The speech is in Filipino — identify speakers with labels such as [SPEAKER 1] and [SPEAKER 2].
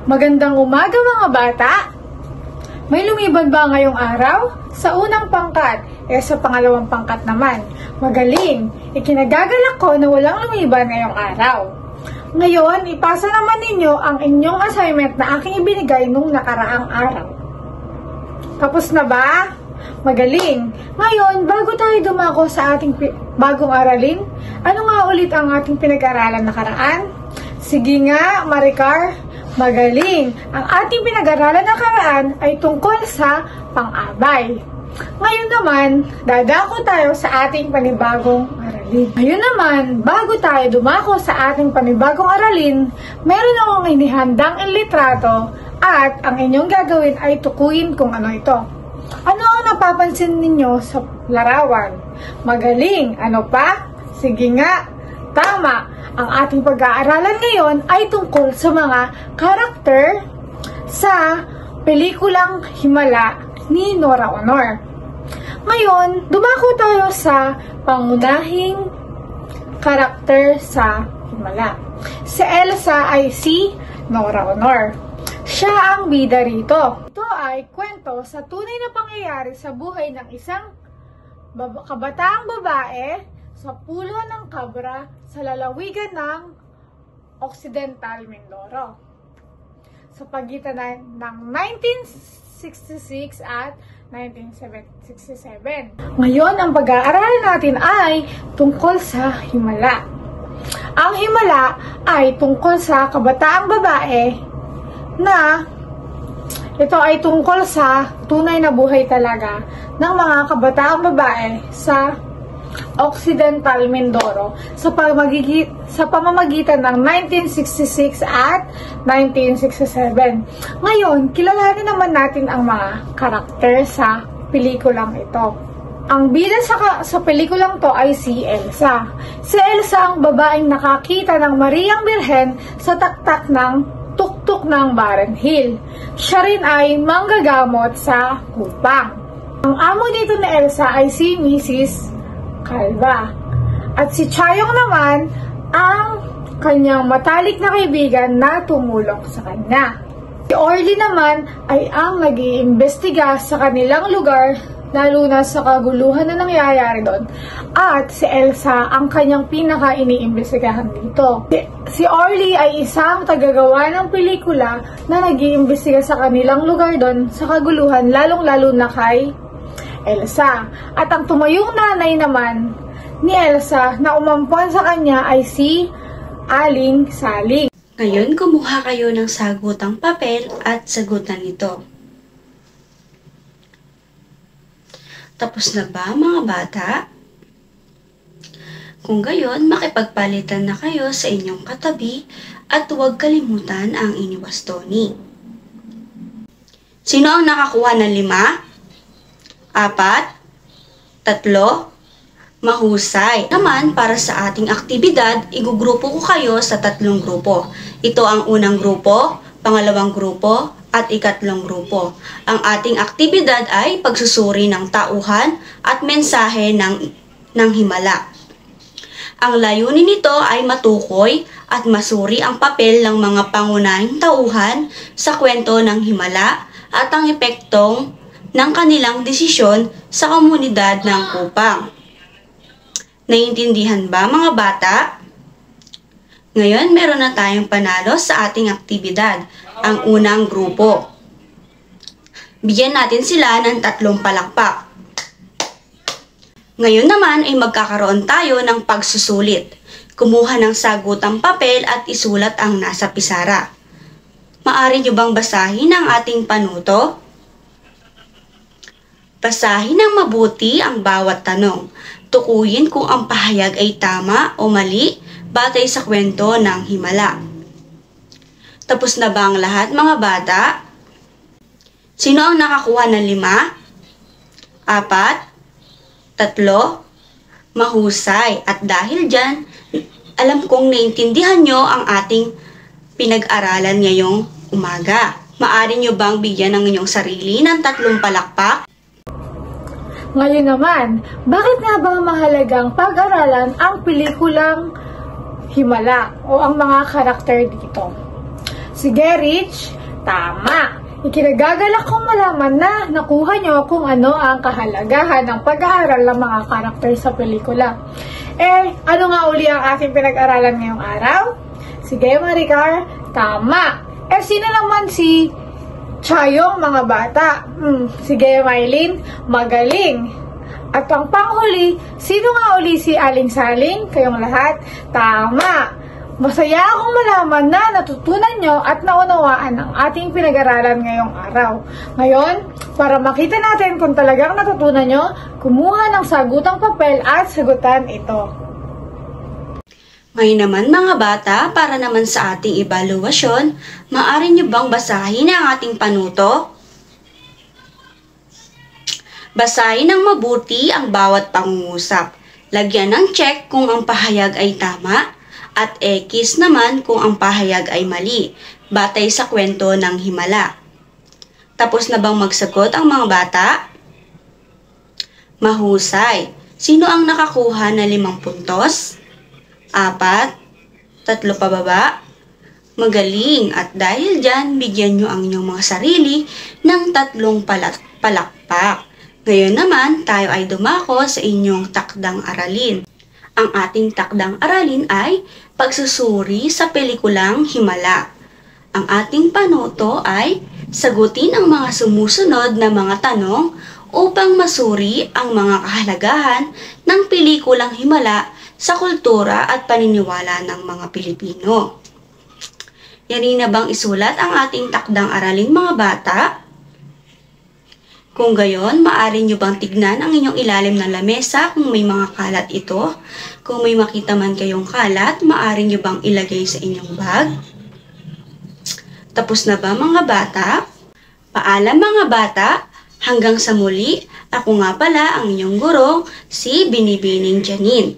[SPEAKER 1] Magandang umaga mga bata! May lumibad ba ngayong araw? Sa unang pangkat, sa pangalawang pangkat naman. Magaling! Ikinagagalak ko na walang lumibad ngayong araw. Ngayon, ipasa naman ninyo ang inyong assignment na aking ibinigay nung nakaraang araw. Tapos na ba? Magaling! Ngayon, bago tayo dumako sa ating bagong aralin, ano nga ulit ang ating pinag-aralan nakaraan? Sige nga, Maricar! Magaling! Ang ating pinag-aralan nakaraan ay tungkol sa pang-abay. Ngayon naman, dadako tayo sa ating panibagong aralin. Ngayon naman, bago tayo dumako sa ating panibagong aralin, meron akong inihandang litrato at ang inyong gagawin ay tukuyin kung ano ito. Ano ang napapansin ninyo sa larawan? Magaling! Ano pa? Sige nga! Tama! Ang ating pag-aaralan ngayon ay tungkol sa mga karakter sa pelikulang Himala ni Nora Aunor. Ngayon, dumako tayo sa pangunahing karakter sa Himala. Si Elsa ay si Nora Aunor. Siya ang bida rito. Ito ay kwento sa tunay na pangyayari sa buhay ng isang kabataang babae sa pulo ng Cabra sa lalawigan ng Occidental Mindoro sa pagitan ng 1966 at 1967. Ngayon, ang pag-aaralan natin ay tungkol sa Himala. Ang Himala ay tungkol sa kabataang babae na ito ay tungkol sa tunay na buhay talaga ng mga kabataang babae sa Occidental Mindoro sa pamamagitan ng 1966 at 1967. Ngayon, kilalanin naman natin ang mga karakter sa pelikulang ito. Ang bida sa pelikulang to ay si Elsa. Si Elsa ang babaeng nakakita ng Mariang Birhen sa taktak ng tuktok ng Barren Hill. Siya rin ay manggagamot sa kupang. Ang amo dito ni Elsa ay si Mrs. Calva. At si Chayong naman ang kanyang matalik na kaibigan na tumulong sa kanya. Si Orly naman ay ang nag-iimbestiga sa kanilang lugar, lalo na sa kaguluhan na nangyayari doon. At si Elsa ang kanyang pinaka-iniimbestigahan dito. Si Orly ay isang tagagawa ng pelikula na nag-iimbestiga sa kanilang lugar doon sa kaguluhan, lalong-lalo na kay Elsa. At ang tumayong nanay naman ni Elsa na umampon sa kanya ay si Aling Saling.
[SPEAKER 2] Ngayon, kumuha kayo ng sagutang papel at sagutan ito. Tapos na ba mga bata? Kung gayon, makipagpalitan na kayo sa inyong katabi at huwag kalimutan ang iniwastoni. Sino ang nakakuha ng 5? 4, 3, mahusay. Naman, para sa ating aktibidad, igugrupo ko kayo sa 3 grupo. Ito ang unang grupo, pangalawang grupo, at ikatlong grupo. Ang ating aktibidad ay pagsusuri ng tauhan at mensahe ng Himala. Ang layunin nito ay matukoy at masuri ang papel ng mga pangunahing tauhan sa kwento ng Himala at ang epektong ng kanilang desisyon sa komunidad ng kupang. Naiintindihan ba mga bata? Ngayon, meron na tayong panalo sa ating aktibidad, ang unang grupo. Bigyan natin sila ng 3 palakpak. Ngayon naman ay magkakaroon tayo ng pagsusulit. Kumuha ng sagutang papel at isulat ang nasa pisara. Maaari nyo bang basahin ang ating panuto? Basahin ng mabuti ang bawat tanong. Tukuyin kung ang pahayag ay tama o mali batay sa kwento ng Himala. Tapos na ba ang lahat mga bata? Sino ang nakakuha ng 5? 4, 3, mahusay. At dahil dyan, alam kong naintindihan nyo ang ating pinag-aralan ngayong umaga. Maaari nyo bang bigyan ng inyong sarili ng 3 palakpak?
[SPEAKER 1] Ngayon naman, bakit nga ba mahalagang pag-aralan ang pelikulang Himala o ang mga karakter dito? Sige, Rich, Tama! Ikinagagalak kong malaman na nakuha nyo kung ano ang kahalagahan ng pag-aaral ng mga karakter sa pelikula. Ano nga uli ang ating pinag-aralan ngayong araw? Sige, Maricar, tama! Sino naman si Chayong, mga bata? Sige, Mylene, magaling! At ang panghuli, sino nga uli si Aling Saling? Kayong lahat? Tama! Masaya akong malaman na natutunan nyo at naunawaan ang ating pinag-aralan ngayong araw. Ngayon, para makita natin kung talagang natutunan nyo, kumuha ng sagutang papel at sagutan ito.
[SPEAKER 2] Ngayon naman mga bata, para naman sa ating evaluasyon, maaari nyo bang basahin ang ating panuto? Basahin ng mabuti ang bawat pangungusap. Lagyan ng check kung ang pahayag ay tama at X naman kung ang pahayag ay mali, batay sa kwento ng himala. Tapos na bang magsagot ang mga bata? Mahusay. Sino ang nakakuha na 5 puntos? 4? 3 pababa? Magaling. At dahil dyan, bigyan nyo ang inyong mga sarili ng 3 palakpak. Ngayon naman, tayo ay dumako sa inyong takdang aralin. Ang ating takdang aralin ay pagsusuri sa pelikulang Himala. Ang ating panuto ay sagutin ang mga sumusunod na mga tanong upang masuri ang mga kahalagahan ng pelikulang Himala sa kultura at paniniwala ng mga Pilipino. Yari na bang isulat ang ating takdang aralin mga bata? Kung gayon, maaari nyo bang tignan ang inyong ilalim ng lamesa kung may mga kalat ito? Kung may makita man kayong kalat, maaari nyo bang ilagay sa inyong bag? Tapos na ba mga bata? Paalam mga bata, hanggang sa muli, ako nga pala ang inyong guro, si Binibining Janine.